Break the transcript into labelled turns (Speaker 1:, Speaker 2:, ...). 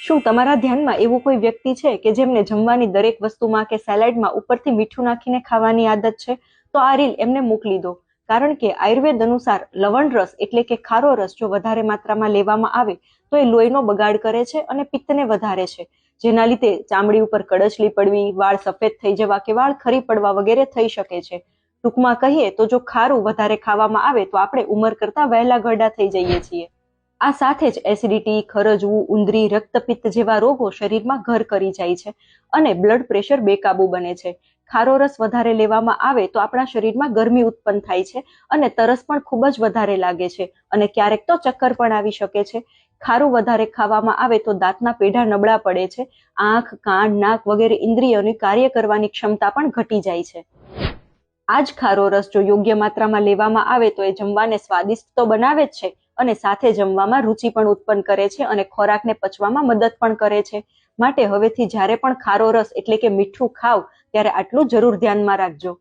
Speaker 1: શું તમારા ધ્યાનમાં એવું કોઈ વ્યક્તિ છે કે જેમને જમવાની દરેક વસ્તુમાં કે સેલેડમાં ઉપરથી મીઠું નાખીને ખાવાની આદત છે? તો આ રીલ એમને મોકલી દો, કારણ કે આયુર્વેદ અનુસાર લવણ રસ એટલે કે ખારો રસ જો વધારે માત્રામાં લેવામાં આવે તો એ લોહીનો બગાડ કરે છે અને પિત્તને વધારે છે, જેના લીધે ચામડી ઉપર કડછલી પડવી, વાળ સફેદ થઈ જવા કે વાળ ખરી પડવા વગેરે થઈ શકે છે. ટૂંકમાં કહીએ તો જો ખારું વધારે ખાવામાં આવે તો આપણે ઉંમર કરતા વહેલા ઘરડા થઈ જઈએ છીએ. આ સાથે જ એસિડિટી, ખરજવું, ઉંદરી, રક્તપિત્ત જેવા રોગો શરીરમાં ઘર કરી જાય છે અને બ્લડ પ્રેશર બેકાબુ બને છે. ખારો રસ વધારે લેવામાં આવે તો આપણા શરીરમાં ગરમી ઉત્પન્ન થાય છે અને તરસ પણ ખૂબ જ વધારે લાગે છે અને ક્યારેક તો ચક્કર પણ આવી શકે છે. ખારું વધારે ખાવામાં આવે તો દાંતના પેઢા નબળા પડે છે, આંખ, કાન, નાક વગેરે ઇન્દ્રિયોની કાર્ય કરવાની ક્ષમતા પણ ઘટી જાય છે. આ જ ખારો રસ જો યોગ્ય માત્રામાં લેવામાં આવે તો એ જમવાને સ્વાદિષ્ટ તો બનાવે જ છે અને સાથે જમવામાં રુચિ પણ ઉત્પન્ન કરે છે અને ખોરાકને પચવામાં મદદ પણ કરે છે. માટે હવેથી જ્યારે પણ ખારો રસ એટલે કે મીઠું ખાવ ત્યારે આટલું જરૂર ધ્યાનમાં રાખજો.